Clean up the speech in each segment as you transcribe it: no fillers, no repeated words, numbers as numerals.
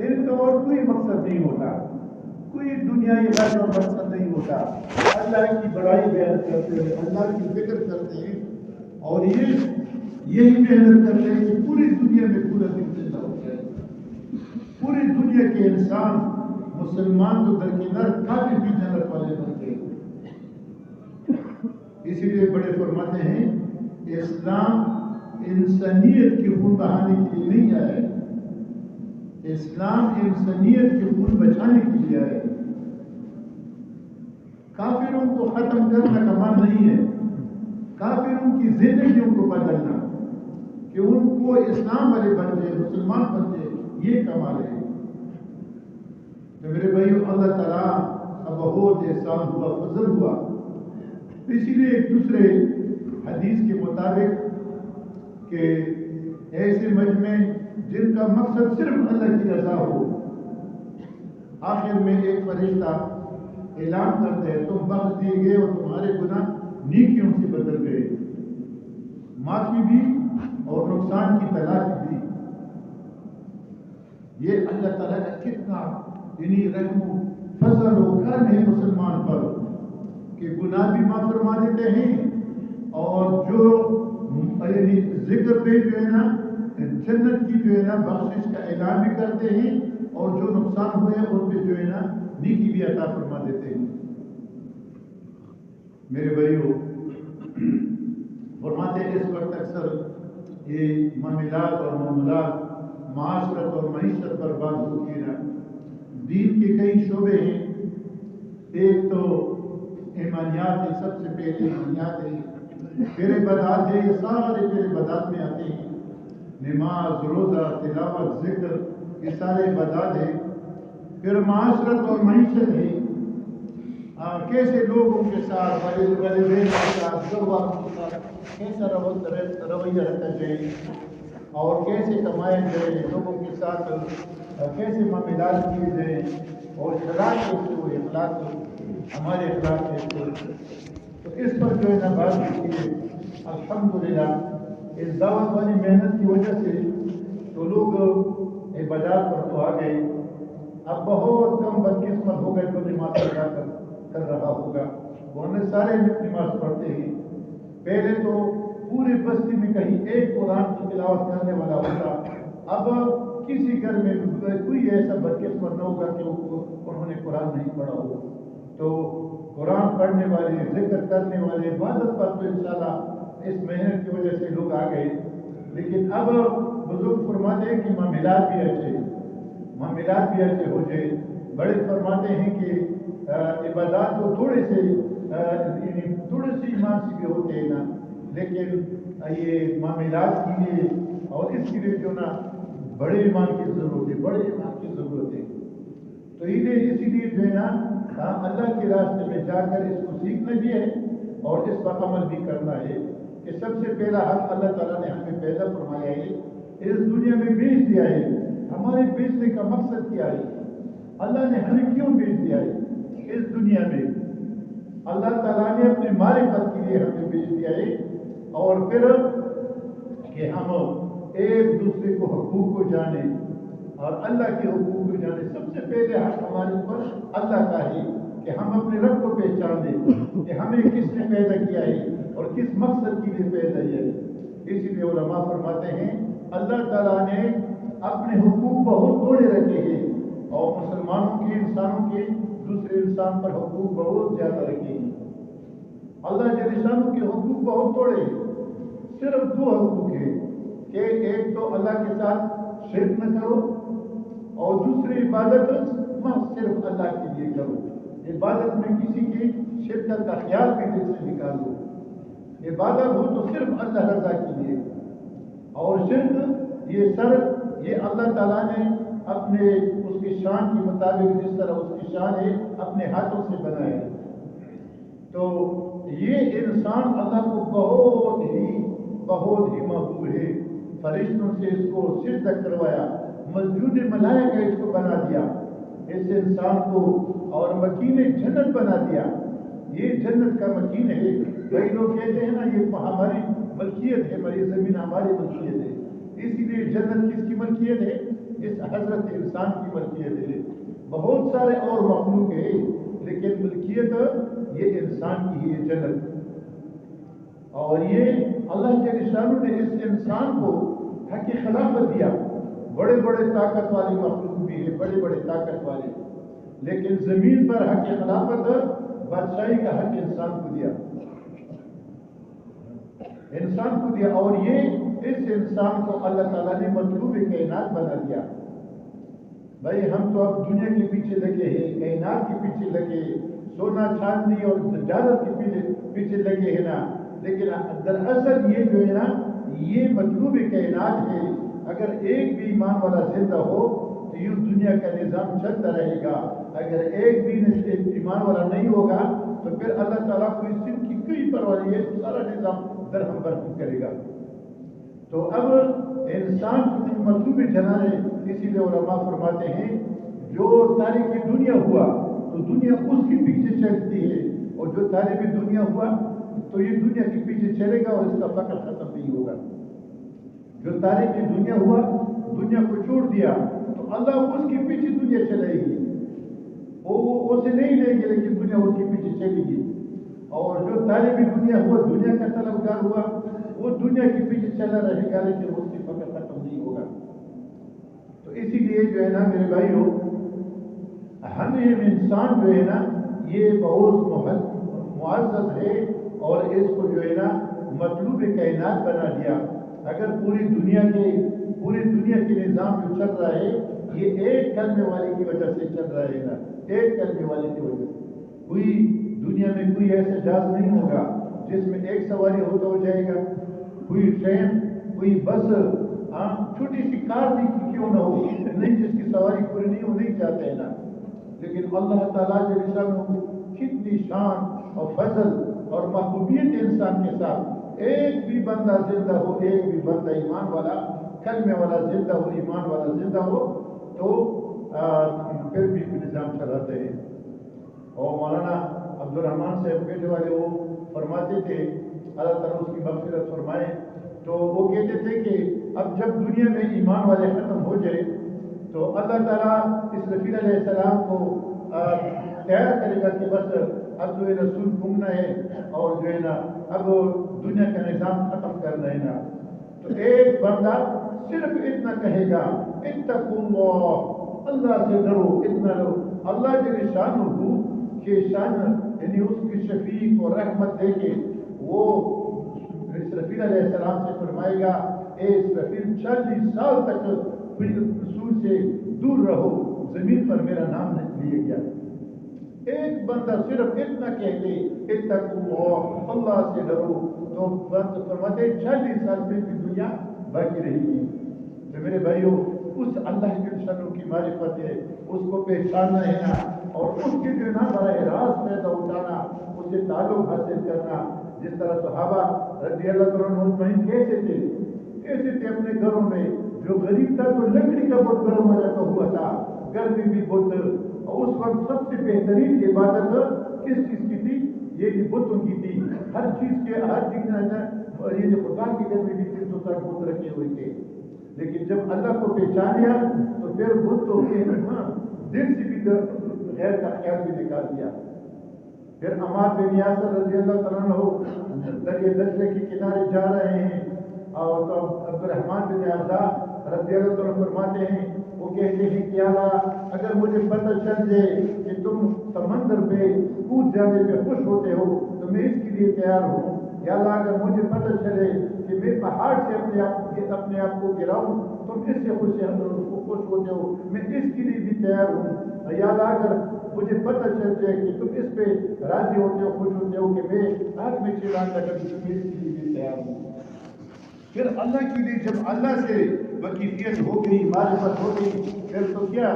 ان کا اور کوئی مقصد نہیں ہوتا، کوئی دنیائی غرض اور مقصد نہیں ہوتا، اللہ کی بڑائی بیان کرتے ہیں، اللہ کی فکر کرتے ہیں، اور یہی محنت کرتے ہیں کہ پوری دنیا میں پورا دن زندہ ہو جائے، پوری دنیا کے انسان مسلمان تو درکنار کافی بھی جنت والے بن گئے۔ اسی لیے بڑے فرماتے ہیں اسلام انسانیت کے خون بہانے کے لیے نہیں آیا ہے، اسلام انسانیت کے خون بچانے کے لیے آیا ہے۔ کافروں کو ختم کرنا کا کام نہیں ہے، کافروں کی زندگیوں کو بدلنا کہ ان کو اسلام والے بن جائے، مسلمان بن جائے، یہ کمال ہے۔ تو میرے بھائیو، اللہ تعالیٰ کا بہت احسان ہوا، فضل ہوا۔ اسی لیے ایک دوسرے حدیث کے مطابق کہ ایسے مجمع جن کا مقصد صرف اللہ کی رضا ہو، آخر میں ایک فرشتہ اعلان کرتا ہے تم بخش دیے گئے اور تمہارے گناہ نیکیوں سے بدل گئے، معافی بھی اور نقصان کی تلافی بھی۔ یہ اللہ تعالیٰ کا کتنا رحم و فضل و کرم ہے مسلمان پر کہ گناہ بھی معاف فرما دیتے ہیں، اور جو ذکر پہ جو ہے نا جنت کی جو ہے نا بخشش کا اعلان بھی کرتے ہیں، اور جو نقصان ہوئے ان پہ جو ہے نا نیکی بھی عطا فرما دیتے ہیں۔ میرے بھائیو، فرماتے ہیں اس وقت اکثر یہ معاملات اور معاملات معاشرت اور معیشت پر بات ہوتی ہے۔ دین کے کئی شعبے ہیں، ایک تو ایمانیات ہے، سب سے پہلے ایمانیات ہے، پھر عبادات ہے، یہ سارے پھر عبادات میں آتے ہیں، نماز، روزہ، تلاوت، ذکر، یہ سارے عبادات ہیں۔ پھر معاشرت اور معیشت ہے، کیسے لوگوں کے ساتھ، والدین کے ساتھ، گھر والوں کے ساتھ کیسا رویہ رکھا جائے، اور کیسے کمایا جائے، لوگوں کے ساتھ کیسے معاملات کیے جائیں، اور اخلاق کیسے ہو، اخلاق ہمارے اخلاق کیسے ہو، تو اس پر جو ہے نا بات ہوتی ہے۔ الحمدللہ اس دعوت والی محنت کی وجہ سے تو لوگ عبادات پر تو آ گئے، اب بہت کم بدقسمت ہو گئے جو نماز ادا کر رہا ہوگا، ورنہ سارے نماز پڑھتے ہیں۔ پہلے تو پورے بستی میں کہیں ایک قرآن کی تلاوت کرنے والا ہوتا، اب کسی گھر میں کوئی ایسا بدقسمت نہ ہوگا کہ انہوں نے قرآن نہیں پڑھا ہو۔ تو قرآن پڑھنے والے، ذکر کرنے والے، عبادت پر تو انشاءاللہ اس محنت کی وجہ سے لوگ آ گئے، لیکن اب بزرگ فرماتے ہیں کہ معاملات بھی اچھے ہو جائے۔ بڑے فرماتے ہیں کہ عبادات تو تھوڑے سے ایمان سے بھی ہوتے ہیں نا، لیکن یہ معاملات کے لیے اور اس کے لیے جو نا بڑے ایمان کی ضرورت ہے، بڑے ایمان کی ضرورت ہے۔ تو اسی لیے جو ہے نا اللہ کے راستے میں جا کر اس کو سیکھنا بھی ہے اور اس پر عمل بھی کرنا ہے کہ سب سے پہلا حق اللہ تعالیٰ نے ہمیں پیدا فرمایا ہے، اس دنیا میں بھیج دیا ہے۔ ہمارے بھیجنے کا مقصد کیا ہے؟ اللہ نے ہمیں کیوں بھیج دیا ہے اس دنیا میں؟ اللہ تعالیٰ نے اپنے معرفت کے لیے ہمیں بھیج دیا ہے، اور پھر کہ ہم ایک دوسرے کو حقوق کو جانیں اور اللہ کے حقوق کو جانیں۔ سب سے پہلے حق ہمارے اوپر اللہ کا ہے کہ ہم اپنے رب کو پہچان دیں کہ ہمیں کس نے پیدا کیا ہے اور کس مقصد کے لیے پیدا کیا ہے۔ اسی لیے علماء فرماتے ہیں اللہ تعالیٰ نے اپنے حقوق بہت تھوڑے رکھے ہیں، اور مسلمانوں کے، انسانوں کے دوسرے انسان پر حقوق بہت زیادہ رکھے ہیں۔ اللہ کے انسانوں کے حقوق بہت تھوڑے ہیں، صرف 2 حقوق ہیں کہ ایک تو اللہ کے ساتھ شرک نہ کرو، اور دوسری عبادت صرف اللہ کے لیے کرو۔ عبادت میں کسی کی شرکت کا خیال بھی دل سے نکالو۔ عبادت ہو تو صرف اللہ رضا کے لیے، اور شرک یہ اللہ تعالیٰ نے اپنے اس کی شان کے مطابق جس طرح اس کی شان ہے اپنے ہاتھوں سے بنائے۔ تو یہ انسان اللہ کو بہت ہی محبوب ہے، فرشتوں سے اس کو سجدہ کروایا، مسجود ملائکہ اس کو بنا دیا، اس انسان کو، اور مکین جنت بنا دیا۔ یہ جنت کا مکین ہے۔ کئی لوگ کہتے ہیں نا یہ ہماری ملکیت ہے، ہماری زمین ہماری ملکیت ہے، اسی لیے جنت کس کی ملکیت ہے؟ اس حضرت انسان کی ملکیت ہے. بہت سارے اور مخلوق ہے لیکن ملکیت یہ انسان کی ہی ہے جنت. اور یہ اللہ کے نشانوں نے اس انسان کو حق خلافت دیا. بڑے بڑے طاقت والے مخلوق بھی ہیں، بڑے بڑے طاقت والے، لیکن زمین پر حق خلافت بادشاہی کا حق انسان کو دیا، انسان کو دیا. اور یہ اس انسان کو اللہ تعالیٰ نے مطلوب کائنات بنا دیا. بھائی ہم تو اب دنیا کے پیچھے لگے ہیں، کائنات کے پیچھے لگے، سونا چاندی اور ڈالر کے پیچھے لگے ہیں نا، لیکن دراصل یہ جو ہے نا یہ مطلوب کائنات ہے. اگر ایک بھی ایمان والا زندہ ہو تو یہ دنیا کا نظام چلتا رہے گا. اگر ایک بھی ایمان والا نہیں ہوگا تو پھر اللہ تعالیٰ کو اس چیز کی کوئی پرواہ نہیں ہے، سارا نظام درہم برہم کرے گا. تو اب انسان کو مطلوب جنان ہے. اسی لیے علماء فرماتے ہیں جو تاریخ دنیا ہوا تو دنیا اس کے پیچھے چلتی ہے، اور جو تاریخ دنیا ہوا تو یہ دنیا کے پیچھے چلے گا اور اس کا فقر ختم نہیں ہوگا. جو تاریخ دنیا ہوا دنیا کو چھوڑ دیا تو اللہ اس کے پیچھے دنیا چلائے گی، وہ اسے نہیں لے گی لیکن دنیا اس کے پیچھے چلے گی. اور جو طالب دنیا ہوا دنیا کا طلبگار ہوا وہ دنیا کے پیچھے چلا رہے گا لیکن اس کی فقر ختم نہیں ہوگا. تو اسی لیے جو ہے نا میرے بھائیوں ہمیں انسان جو ہے نا یہ بہت معزز ہے اور اس کو جو ہے نا مطلوب کائنات بنا دیا. اگر پوری دنیا کے نظام جو چل رہا ہے یہ ایک کلمے والے کی وجہ سے چل رہا ہے نا، ایک کلمے والے کی وجہ سے. کوئی دنیا میں کوئی ایسا جہاز نہیں ہوگا جس میں ایک سواری ہوتا ہو جائے گا، کوئی ٹرین، کوئی بس، چھوٹی سی کار بھی کیوں نہ ہو نہیں جس کی سواری پوری نہیں ہو نہیں چاہتے ہیں نا. لیکن اللہ تعالیٰ کے رسالوں کتنی شان اور فضل اور محبوبیت انسان کے ساتھ. ایک بھی بندہ زندہ ہو، ایک بھی بندہ ایمان والا کلمے والا زندہ ہو، ایمان والا زندہ ہو تو پھر بھی نظام چلاتے ہیں. اور مولانا عبدالرحمان صاحب بیٹے والے وہ فرماتے تھے اللہ تعالیٰ اس کی مغفرت فرمائے، تو وہ کہتے تھے کہ اب جب دنیا میں ایمان والے ختم ہو جائے تو اللہ تعالیٰ اسرافیل علیہ السلام کو تیار کرے گا کہ بس اب جو ہے رسول گھومنا ہے اور جو ہے نا اب دنیا کا نظام ختم کرنا ہے نا. تو ایک بندہ صرف اتنا کہے گا اتقوا اللہ، اللہ سے ڈرو، اتنا ڈرو. اللہ کے شان ہو کہ شان یعنی اس کی شفیق اور رحمت دے کے وہ اسرافیل علیہ السلام سے فرمائے گا اے اسرافیل 40 سال تک رسول سے دور رہو، زمین پر میرا نام نہیں لیا گیا. ایک بندہ صرف اتنا کہتے اتقوا اللہ، اللہ سے ڈرو، تو فرماتے 40 سال میں بھی دنیا باقی رہے گی. تو میرے بھائیوں اس اللہ کے شانوں کی معرفت ہے، اس کو پہچاننا ہے نا، اور اس کے جو نا براہ راست پیدا اٹھانا، اس سے تعلق حاصل کرنا. جس طرح صحابہ رضی اللہ عنہ مطمئن کیسے تھے اپنے گھروں میں. جو غریب تھا تو لکڑی کا بت گھروں میں رکھا ہوا تھا، گھر میں بھی بت. اور اس وقت سب سے بہترین عبادت کس چیز کی تھی؟ یہ بتوں کی تھی. ہر چیز یہ خدا کے گھر میں بھی 360 بت رکھے ہوئے تھے. لیکن جب اللہ کو پہچان لیا تو پھر بت تو دل سے بھی غیر کا خیال بھی نکال دیا. پھر عمار بن یاسر رضی اللہ تعالیٰ عنہ دریا دجلہ کے کنارے جا رہے ہیں اور تو عبدالرحمان بن عوف رضی اللہ عنہ فرماتے ہیں، وہ کہتے ہیں کہ اللہ اگر مجھے پتہ چل جائے کہ تم سمندر پہ کود جانے پہ خوش ہوتے ہو تو میں اس کے لیے تیار ہوں. یا اللہ اگر مجھے پتہ چلے کہ میں پہاڑ سے اپنے آپ کو گراؤں تم اس سے خوش ہوتے ہو، میں اس کے لیے بھی تیار ہوں. یا اللہ اگر مجھے پتہ چل جائے کہ تم اس پہ راضی ہوتے ہو، خوش ہوتے ہو کہ میں آگ میں چلانا کر اس کے لیے بھی تیار ہوں. پھر اللہ کے لیے جب اللہ سے واقفیت ہو گئی، معرفت ہو گئی، پھر تو کیا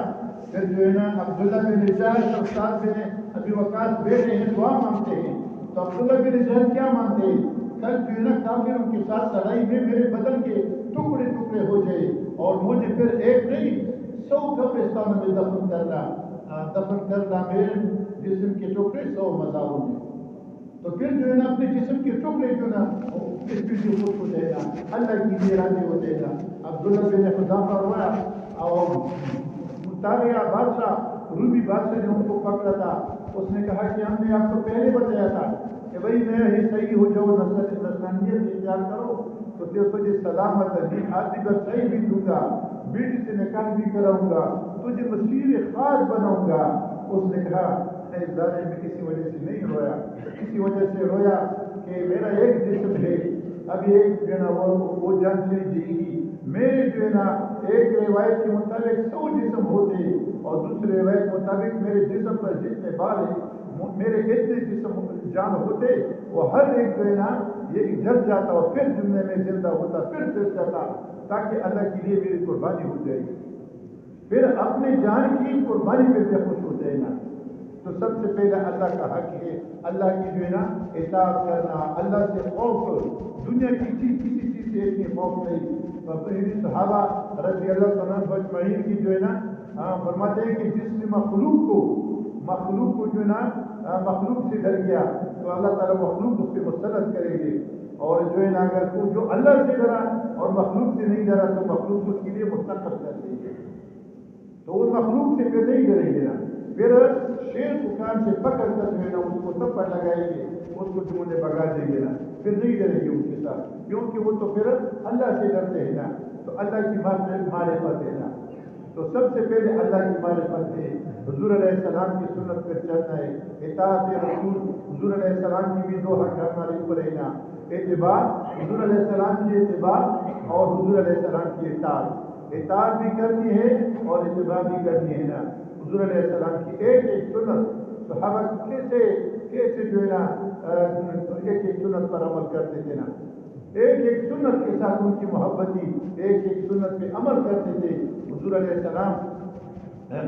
پھر جو ہے نا عبداللہ بن رجال اور ساتھ بن ابی وقاص بیٹھے ہیں، دعا مانگتے ہیں. تو عبداللہ بن رجال کیا مانگتے ہیں؟ کل جو ہے نا کافروں کے ساتھ لڑائی میں میرے بدن کے ٹکڑے ٹکڑے ہو جائے اور مجھے پھر ایک نہیں 100 قبرستانوں میں دفن کرنا میرے جسم کے ٹکڑے 100 مزاروں میں. تو پھر جو ہے نا اپنے جسم کے ٹکڑے جو نا اس پہ جو خوش ہو جائے گا، اللہ کی لیے راضی ہو جائے گا. عبداللہ بن حذافہ رویا اور مطالعہ بادشاہ رومی بادشاہ نے ان کو پکڑا تھا. اس نے کہا کہ ہم نے آپ کو پہلے بتایا تھا کہ بھائی میں ہی صحیح ہو جاؤ, نصرانیت اختیار کرو تو تجھے سلامت ہے, آدھی بس صحیح بھی دوں گا, بیٹی سے نکاح بھی کراؤں گا, تجھے مسیر خاص بناؤں گا. اس نے کہا ظالم میں کسی وجہ سے نہیں رویا, کسی وجہ سے رویا کہ میرا ایک جسم ہے, ابھی ایک جو ہے نا وہ جان چلی جائے گی. میرے جو ہے نا ایک روایت کے مطابق 100 جسم ہوتے اور دوسرے روایت کے مطابق میرے جسم پر جتنے بال ہیں میرے اتنے جسم جان ہوتے, وہ ہر ایک جو ہے نا یہ جل جاتا اور پھر زندے میں زندہ ہوتا, پھر جل جاتا, تاکہ اللہ کے لیے میری قربانی ہو جائے گی. پھر اپنے جان کی قربانی پہ بھی خوش ہو جائے نا. تو سب سے پہلے اللہ کا حق ہے اللہ کی جو ہے نا اطاعت کرنا, اللہ سے خوف. دنیا کی کسی چیز سے اتنی خوف نہیں. صحابہ رضی اللہ تعالیٰ اجمعین کی جو ہے نا فرماتے ہیں کہ جس نے مخلوق کو جو ہے نا مخلوق سے ڈر گیا تو اللہ تعالیٰ مخلوق اس پہ مسلط کریں گے, اور جو ہے نا اگر جو اللہ سے ڈرا اور مخلوق سے نہیں ڈرا تو مخلوق اس کے لیے مستقل کر دیں گے. تو وہ مخلوق سے پھر نہیں ڈریں گے نا, پھر شیر کو کان سے پکڑ کر جو ہے نا اس کو تھپڑ لگائیں گے, اس کو ڈھونڈے بگا دیں گے نا, پھر نہیں ڈریں گے اس کے ساتھ, کیونکہ وہ تو پھر اللہ سے ڈرتے ہیں نا. تو اللہ کی معرفت ہے نا. تو سب سے پہلے اللہ کی معرفت ہے, حضور علیہ السلام کی سنت پر چلنا ہے, اطاعت رسول. حضور علیہ السلام کی بھی 2 حق ہمارے اوپر ہے نا, اتباع, حضور علیہ السلام کی اتباع اور حضور علیہ السلام کی اطاعت. اطاعت بھی کرنی ہے اور اتباع بھی کرنی ہے نا. حضور علیہ السلام کی ایک ایک سنت صحابہ کیسے جو ہے نا ایک ایک سنت پر عمل کرتے تھے نا, ایک ایک سنت کے ساتھ ان کی محبتی, ایک ایک سنت پہ عمل کرتے تھے. حضور علیہ السلام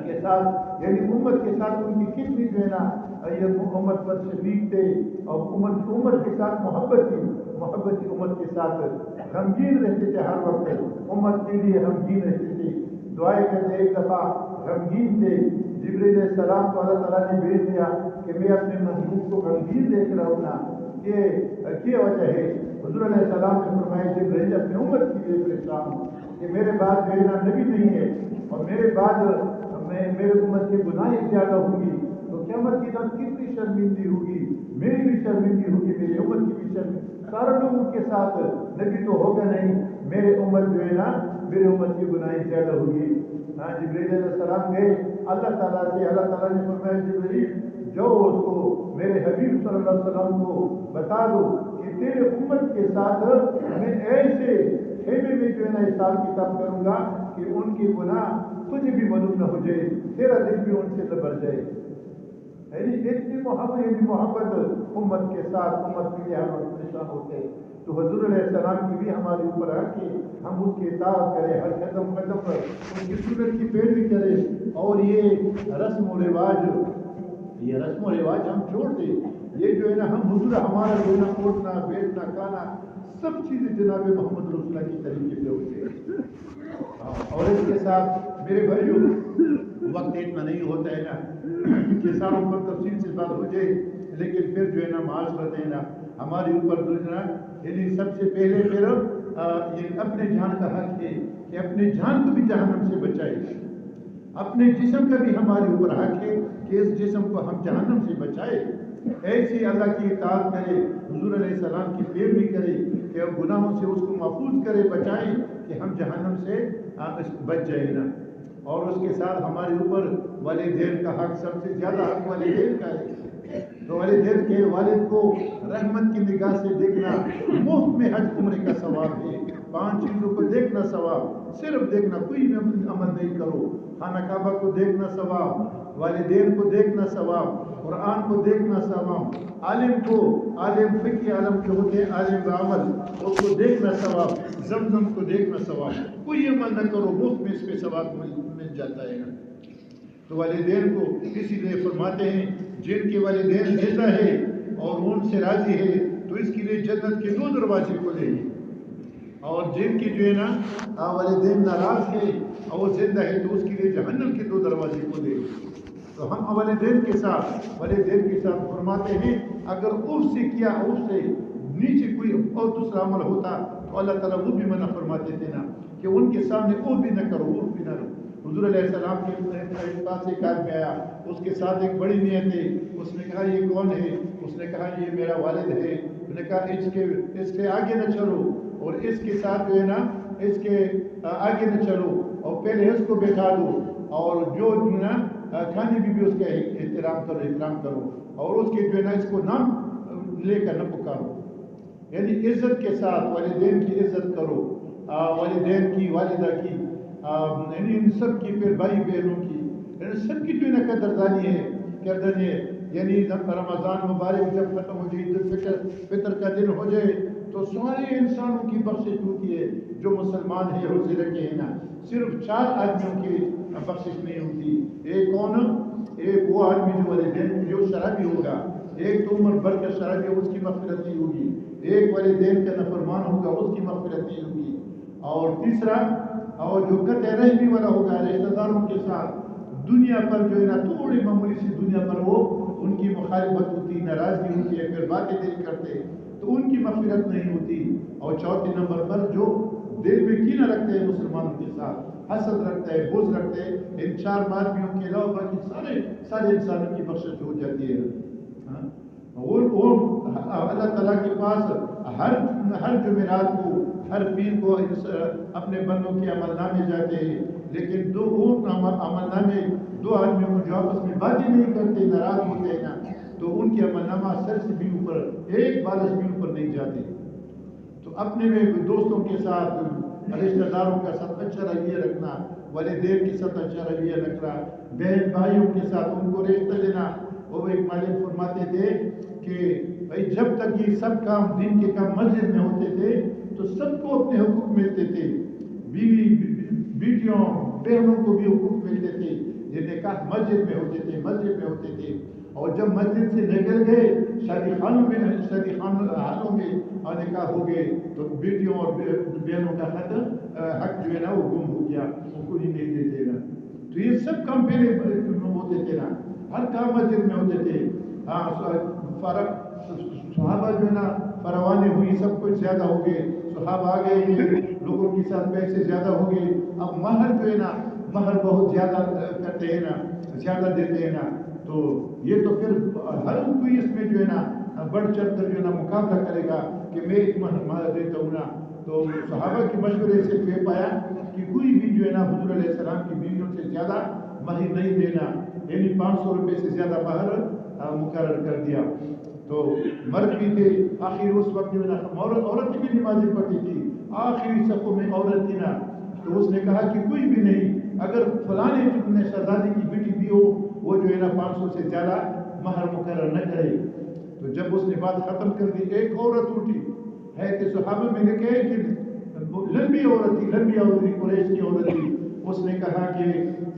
کے ساتھ یعنی امت کے ساتھ ان کی کتنی جو ہے نا یہ امت پر شفیق تھے, اور امت کے ساتھ محبتی امت کے ساتھ غمگین رہتے تھے, ہر وقت امت کے لیے غمگین رہتے تھے. دعائیں کرتے, ایک دفعہ غمگین تھے, جبریل علیہ السلام کو اللہ تعالیٰ نے بھیج دیا کہ میں اپنے محبوب کو غمگین دیکھ رہا ہوں نا, یہ کیا وجہ ہے؟ حضور علیہ السلام نے فرمایا جبریل اپنی امت کے لیے پریشان ہوں کہ میرے بعد جو ہے نا نبی نہیں ہے, اور میرے بعد میرے امت کے گناہ زیادہ ہوں گی, تو قیامت کی دن کتنی شرمندگی ہوگی, میری بھی شرمندگی ہوگی, میری امت کی بھی شرمندگی. سارے لوگوں کے ساتھ نبی تو ہوگا نہیں, میرے امت جو ہے نا میرے امت کی گناہ زیادہ ہوگی. جبریل علیہ السلام گئے اللہ تعالیٰ سے, اللہ تعالیٰ نے فرمایا جبریل جاؤ اس کو میرے حبیب صلی اللہ علیہ وسلم کو بتا دو کہ تیرے امت کے ساتھ میں ایسے خیمے میں جو ہے نا حساب کتاب کروں گا کہ ان کی گناہ تجھے بھی معلوم نہ ہو جائے, تیرا دل بھی ان سے لبر جائے. اتنی محبت امت کے ساتھ, امت کے لیے ہم پریشان ہوتے ہیں. تو حضور علیہ السلام کی بھی ہمارے اوپر ہے کہ ہم اس کی اطاعت کریں, ہر قدم قدم پر ان کی سنت کی پیروی کریں, اور یہ رسم و رواج ہم چھوڑ دیں. یہ جو ہے نا ہم حضور ہمارا جو ہے نا اٹھنا بیٹھنا کھانا سب چیزیں جناب محمد رسول اللہ کی طریقے پہ ہوتے ہیں. اور اس کے ساتھ میرے بھائیوں وقت اتنا نہیں ہوتا ہے نا کہ ساروں پر تفصیل سے بات ہو جائے, لیکن پھر جو ہے نا معاشرت ہے نا ہمارے اوپر دوسرا یعنی سب سے پہلے پھر یہ اپنے جان کا حق ہے کہ اپنے جان کو بھی جہنم سے بچائے, اپنے جسم کا بھی ہمارے اوپر حق ہے کہ اس جسم کو ہم جہنم سے بچائے. ایسی اللہ کی اطاعت کرے, حضور علیہ السلام کی پیروی کرے کہ گناہوں سے اس کو محفوظ کرے, بچائے کہ ہم جہنم سے بچ جائیں نا. اور اس کے ساتھ ہمارے اوپر والدین کا حق, سب سے زیادہ حق والدین کا ہے. تو والدین کے والد کو رحمت کی نگاہ سے دیکھنا, مفت میں حج عمرے کا ثواب ہے. 5 چیزوں کو دیکھنا ثواب, صرف دیکھنا, کوئی عمل نہیں کرو. خانہ کعبہ کو دیکھنا ثواب, والدین کو دیکھنا ثواب, قرآن کو دیکھنا ثواب, عالم فقہ عالم جو ہوتے ہیں عالم عمل اس کو دیکھنا ثواب, زمزم کو دیکھنا ثواب. کوئی عمل نہ کرو, مفت میں اس پہ ثواب مل جاتا ہے نا. تو والدین کو اسی لیے فرماتے ہیں جن کے والدین زندہ ہے اور ان سے راضی ہے تو اس کے لیے جنت کے 2 دروازے کھلے ہیں, اور جن کی جو ہے نا والدین ناراض ہے اور وہ زندہ ہے تو اس کے لیے جہنم کے 2 دروازے کھلے. تو ہم والدین کے ساتھ فرماتے ہیں اگر اوف سے کیا, اوف سے نیچے کوئی اور دوسرا عمل ہوتا تو اللہ تعالیٰ وہ بھی منع فرماتے تھے نا کہ ان کے سامنے اوف بھی نہ کرو, اوف بھی نہ کرو. حضور علیہ السلام کے پاس ایک آدمی آیا، اس کے ساتھ ایک بڑی نیت ہے. اس نے کہا یہ کون ہے؟ اس نے کہا یہ میرا والد ہے. اس نے کہا اس کے آگے نہ چلو اور اس کے ساتھ جو ہے نا اس کے آگے نہ چلو اور پہلے اس کو بیٹھا دو اور جو نا کھانے بھی اس کا احترام کرو اور اس کے جو ہے نا اس کو نام لے کر نہ پکارو. یعنی عزت کے ساتھ والدین کی عزت کرو، والدین کی، والدہ کی، یعنی ان سب کی، پھر بھائی بہنوں کی، یعنی سب کی جو ہے نا قدردانی ہے. یعنی رمضان مبارک جب ختم ہو جائے، عید الفطر کا دن ہو جائے تو سارے انسانوں کی بخشش ہوتی ہے. جو مسلمان ہیں روزے رکھے ہیں نا، صرف 4 آدمیوں کی بخشش نہیں ہوتی. ایک کون؟ ایک وہ آدمی جو والدین جو شرابی ہوگا، ایک تو عمر بھر کا شرابی اس کی مغفرت نہیں ہوگی، ایک والدین کا نافرمان ہوگا اس کی مغفرت نہیں ہوگی، اور تیسرا اور جو قطع رحمی والا ہوگا رشتہ داروں کے ساتھ دنیا پر جو ہے نا تھوڑی معمولی سی دنیا پر وہ ان کی مخالفت ہوتی، ناراضگی ہوتی ہے، پھر باتیں نہیں کرتے تو ان کی مغفرت نہیں ہوتی. اور چوتھے نمبر پر جو دل میں کینہ رکھتے ہیں مسلمانوں کے ساتھ، حسد رکھتے ہیں، بغض رکھتے ہیں، ان 4 آدمیوں کے علاوہ باقی سارے انسانوں کی بخشش ہو جاتی ہے. اور اللہ تعالیٰ کے پاس ہر جمعرات کو، ہر پیر کو اپنے بندوں کے عمل نامے جاتے ہیں، لیکن عمل نامے 2 آدمیوں کو جو آپس میں باتیں نہیں کرتے، ناراض ہوتے ہیں نا، تو ان کے عمل نامہ سر سے بھی اوپر، ایک بالش بھی اوپر نہیں جاتے. تو اپنے میں دوستوں کے ساتھ، رشتہ داروں کے ساتھ اچھا رویہ رکھنا، والدین کے ساتھ اچھا رویہ رکھنا، بہن بھائیوں کے ساتھ ان کو رشتہ دینا. وہ ایک مالک فرماتے تھے کہ بھائی جب تک یہ سب کام دین کے کام مسجد میں ہوتے تھے تو سب کو اپنے حقوق ملتے تھے، بیٹیوں بہنوں کو بھی حقوق ملتے تھے، یہ نکاح مسجد میں ہوتے تھے. اور جب مسجد سے نکل گئے شادی خانوں میں نکاح ہو گئے تو بیٹیوں اور بہنوں کا حق جو ہے نا وہ گم ہو گیا، وہ کو ہی نہیں دیتے نا. تو یہ سب کام پہلے ہوتے تھے نا، ہر کام مسجد میں ہوتے تھے. صحابہ جو ہے نا فراوانی ہوئی، سب کچھ زیادہ ہو گئے، صحابہ آ گئے، لوگوں کے ساتھ پیسے زیادہ ہو گئے. اب مہر جو ہے نا مہر بہت زیادہ کرتے ہیں نا، زیادہ دیتے ہیں نا. تو یہ تو پھر ہر کوئی اس میں جو ہے نا بڑھ چڑھ کر جو ہے نا مقابلہ کرے گا کہ میں ایک مہر دیتا ہوں نا. تو صحابہ کے مشورے سے یہ پایا کہ کوئی بھی جو ہے نا حضور علیہ السلام کی بیویوں سے زیادہ مہر نہیں دینا، یعنی 500 روپے سے زیادہ مہر مقرر کر دیا. تو مرد بھی تھے، آخر اس وقت جو ہے نا عورت بھی نمازیں پڑھتی تھی، آخری صفوں میں عورت تھی نا. تو اس نے کہا کہ کوئی بھی نہیں، اگر فلانے شہزادی کی بیٹی بھی ہو وہ جو ہے نا 500 سے زیادہ مہر مقرر نہ کرے. تو جب اس نے بات ختم کر دی، ایک عورت اٹھی ہے کہ صحابہ میں نے کہے کہ لمبی عورت تھی، قریش کی عورت تھی. اس نے کہا کہ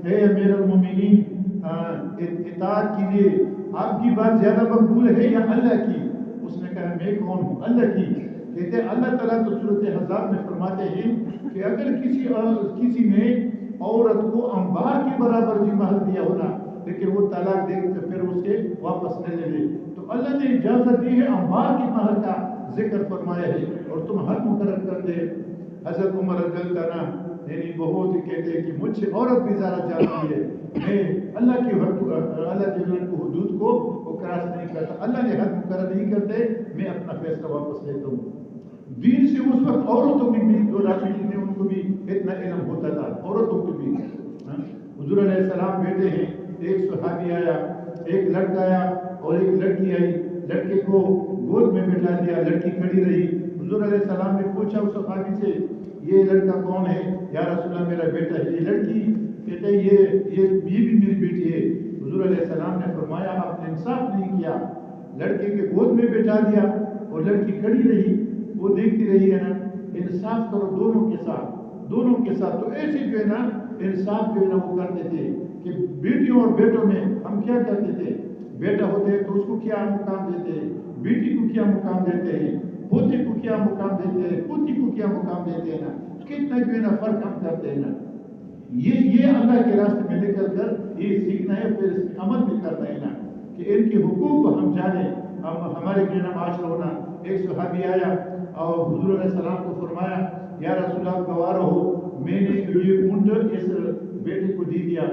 اے امیر المومنین، اطاعت کیجیے، آپ کی بات زیادہ مقبول ہے یا اللہ کی؟ اس نے کہا میں کون ہوں؟ اللہ کی. کہتے ہیں اللہ تعالیٰ تو سورۃ احزاب میں فرماتے ہیں کہ اگر کسی نے عورت کو انبار کے برابر بھی مہر دیا ہونا لیکن وہ طلاق دے تو پھر اسے واپس نہ لے لے، تو اللہ نے اجازت دی ہے، انبار کے مہر کا ذکر فرمایا ہے اور تم حد مقرر کرتے ہیں. حضرت عمر رضی اللہ عنہ یعنی بہت ہی کہتے ہیں کہ مجھ سے عورت بھی زیادہ جانتی ہے، میں اللہ کی حدود کو کراس نہیں کرتا، اللہ نے حد مقرر نہیں کرتے، میں اپنا فیصلہ واپس لیتا ہوں. دین سے اس وقت عورتوں میں بھی جو راجی نے ان کو بھی اتنا علم ہوتا تھا، عورتوں کو بھی. حضور علیہ السلام بیٹے ہیں، ایک صحابی آیا، ایک لڑکا آیا اور ایک لڑکی آئی، لڑکے کو گود میں بٹھا دیا، لڑکی کھڑی رہی. حضور علیہ السلام نے پوچھا اس صحابی سے یہ لڑکا کون ہے؟ یا رسول اللہ میرا بیٹا ہے. یہ لڑکی کہتے یہ بھی میری بیٹی ہے. حضور علیہ السلام نے فرمایا آپ نے انصاف نہیں کیا، لڑکے کے گود میں بٹھا دیا اور لڑکی کھڑی رہی، وہ دیکھتی رہی ہے نا. انصاف کرو دونوں کے ساتھ. تو ایسے جو ہے نا انصاف جو ہے نا وہ کرتے تھے کہ بیٹیوں اور بیٹوں میں ہم کیا کرتے تھے، بیٹا ہوتے ہیں تو اس کو کیا مقام دیتے ہیں، بیٹی کو کیا مقام دیتے ہیں، پوتے کو کیا مقام دیتے ہیں، پوتی کو کیا مقام دیتے ہیں نا. کتنا جو ہے نا فرق ہم کرتے ہیں نا. یہ اللہ کے راستے میں نکل کر یہ سیکھنا ہے، پھر اس میں عمل بھی کرنا ہے نا کہ ان کے حقوق کو ہم جانیں. ہمارے جو ہے نا معاشرہ ہونا. ایک صحابی آیا اور حضور علیہ السلام کو فرمایا یا رسول اللہ گوارا ہو میں نے یہ اونٹ اس بیٹے کو دے دیا،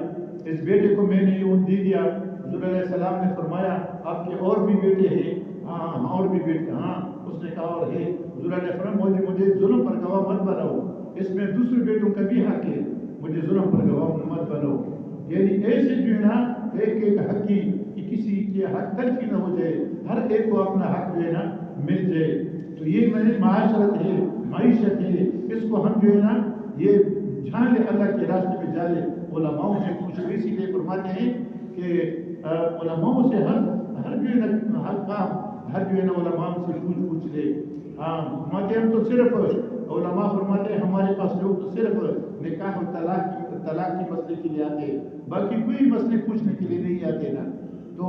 اس بیٹے کو میں نے یہ اونٹ دے دیا۔ حضور علیہ السلام نے فرمایا آپ کے اور بھی بیٹے ہیں؟ ہاں اور بھی بیٹے، ہاں اس نے کہا اور ہے۔ حضور علیہ السلام مجھے ظلم پر گواہ مت بناؤ، اس میں دوسرے بیٹوں کا بھی حق ہے، مجھے ظلم پر گواہ مت بناؤ۔ یعنی ایسے جو ہے نا ایک ایک حق کی کہ کسی کے حق تلفی نہ ہو جائے، ہر ایک کو اپنا حق جو ہے نا مل جائے۔ تو یہ میں نے معاشرت ہے، معیشت ہے، اس کو ہم جو ہے نا یہ جان لے، اللہ کے راستے میں جا لے، علماء سے پوچھ لے۔ اسی لیے فرماتے ہیں کہ علماء سے ہر جو ہے نا ہر کام ہر جو ہے نا علماء سے پوچھ لے۔ ہاں فرماتے ہم تو صرف علماء فرماتے ہیں ہمارے پاس لوگ تو صرف نکاح اور طلاق کی مسئلے کے لیے آتے ہیں، باقی کوئی مسئلے پوچھنے کے لیے نہیں آتے نا۔ تو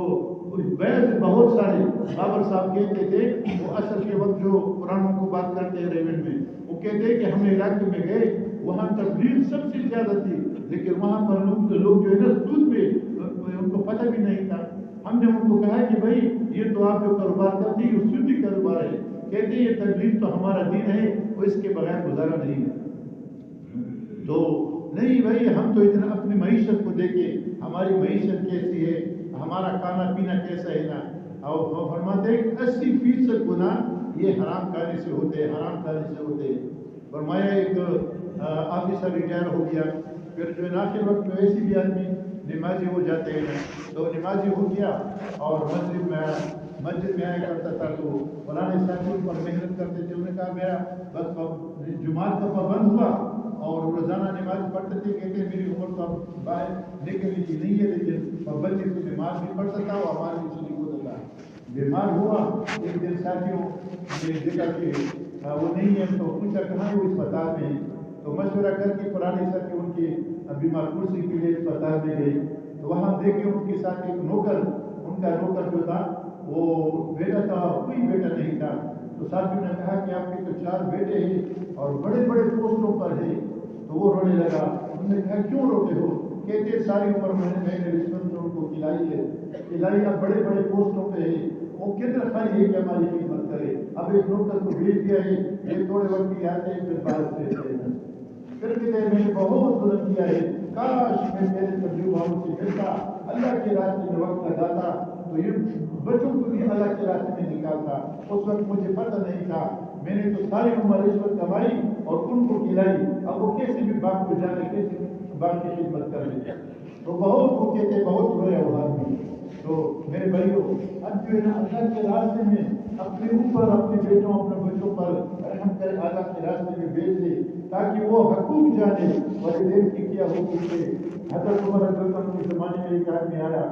بہت سارے بابر صاحب کہتے تھے، وہ اصل کے وقت جو قرآنوں کو بات کرتے ہیں ریونڈ میں، وہ کہتے ہیں کہ ہم علاقے میں گئے، وہاں تبلیغ سب سے زیادہ تھی، لیکن وہاں پر لوگ جو ہے نا سود میں ان کو پتہ بھی نہیں تھا۔ ہم نے ان کو کہا کہ بھائی یہ تو آپ جو کاروبار کرتے ہیں یہ سودی کاروبار ہے، کہتے ہیں یہ تبلیغ تو ہمارا دین ہے، وہ اس کے بغیر گزارا نہیں ہے۔ تو نہیں بھائی، ہم تو اتنا اپنی معیشت کو دیکھیں، ہماری معیشت کیسی ہے، ہمارا کھانا پینا کیسا ہے نا۔ اور فرماتے ہیں کہ 80% گناہ یہ حرام کھانے سے ہوتے ہیں، حرام کھانے سے ہوتے ہیں۔ فرمایا ایک آفیسر ریٹائر ہو گیا، پھر جو ہے نا آخر وقت میں ویسے بھی آدمی نمازی ہو جاتے ہیں، تو نمازی ہو گیا اور مسجد میں آیا کرتا تھا، تو فلانے ساتھیوں پر محنت کرتے تھے، انہوں نے کہا میرا بس جمعات کا پابند ہوا اور روزانہ نماز پڑھتے تھے، کہتے ہیں میری عمر تو اب باہر نکلنے کی نہیں ہے، لیکن پابندی سے نماز بھی پڑھتا تھا اور ہمارے بھی شریک ہوتا تھا۔ بیمار ہوا ایک دن، ساتھیوں نے دیکھا کہ وہ نہیں ہے، تو پوچھا کہاں وہ اسپتال میں ہے، تو مشورہ کر کے پرانے ساتھی ان کے بیمار کرسی کے لیے اسپتال میں گئے، تو وہاں دیکھے ان کے ساتھ ایک نوکر، ان کا نوکر جو تھا وہ بیٹا تھا، کوئی بیٹا نہیں تھا۔ تو ساتھیوں نے کہا کہ آپ کے تو 4 بیٹے ہیں اور بڑے بڑے پوسٹوں پر ہیں، تو وہ رونے لگا۔ انہوں نے کہا کیوں روتے ہو؟ کہتے ساری عمر میں نے رشوت میں ان کو کھلائی، اب بڑے بڑے پوسٹوں پہ ہے، وہ کتنا خالی ہے کہ ہماری خدمت کرے، اب ایک نوکر کو بھیج دیا ہے، یہ تھوڑے وقت کی آتے ہیں پھر باہر سے پھر کہتے ہیں میں نے بہت ظلم کیا ہے، کاش میں میرے تجربہ سے ملتا، اللہ کے راستے میں وقت لگاتا تو یہ بچوں کو بھی اللہ کے راستے میں نکالتا۔ اس وقت مجھے پتہ نہیں تھا، میں نے تو ساری عمر رشوت کمائی اور ان کو کھلائی، اب وہ کیسے بھی باپ کو جانے، کیسے باپ کی خدمت کر لیں۔ تو بہت وہ کہتے بہت رویا وہ آدمی۔ تو میرے بھائیوں، اب جو ہے نا اللہ کے راستے میں اپنے اوپر، اپنے بیٹوں، اپنے بچوں پر رحم کرے، اللہ کے راستے میں بھیج دے تاکہ وہ حقوق جانے، والدین کی کیا حقوق ہے۔ حضرت عمر رضی اللہ عنہ کے زمانے میں ایک آدمی آیا،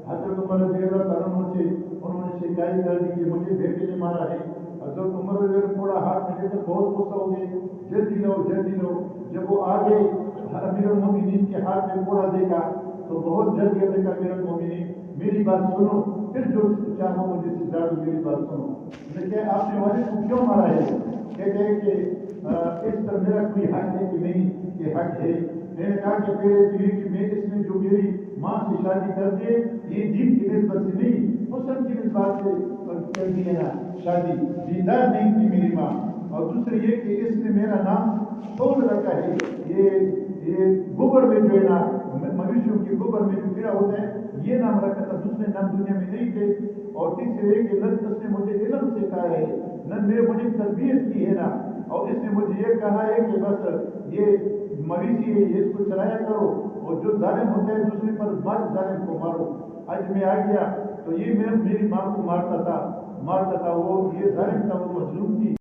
حضرت عمر رضی اللہ عنہ سے انہوں نے شکایت کر دی کہ مجھے بیٹے نے مارا ہے۔ حضرت عمر رضی اللہ عنہ تھوڑا ہاتھ میں لے کر بہت غصہ ہو گئے، جلدی لو جلدی لو۔ جب وہ آگے امیر المومنین کے ہاتھ میں کوڑا دیکھا تو بہت جلدی دیکھا، امیر المومنین میری بات سنو، پھر جو چاہو مجھے سزا دو، میری بات سنو۔ میں کہ آپ نے والد کو کیوں مارا ہے؟ کہتے ہیں کہ اس پر میرا کوئی حق ہے کہ نہیں؟ کہ حق ہے۔ میں نے کہا کہ پہلے تو یہ کہ میں اس نے جو میری ماں سے شادی کر دی، یہ دین کی نسبت سے نہیں، حسن کی نسبت سے کر دی ہے نا شادی، دیندار نہیں تھی میری ماں۔ اور دوسری یہ کہ اس نے میرا نام توڑ رکھا ہے، یہ گوبر میں جو ہے نا مویشیوں کے گوبر میں جو کیڑا ہوتا ہے یہ نام رکھا تھا، دوسرے نام دنیا میں نہیں تھے۔ اور تیسرے یہ کہ اس نے مجھے علم سکھایا ہے، مجھے تربیت کی ہے نا، اور اس نے مجھے یہ کہا ہے کہ بس یہ مویشی ہے، یہ اس کو چلایا کرو، اور جو ظالم ہوتا ہے دوسرے پر ظالم کو مارو۔ آج میں آ گیا تو یہ میری ماں کو مارتا تھا، وہ یہ ظالم تھا، وہ مظلوم تھی۔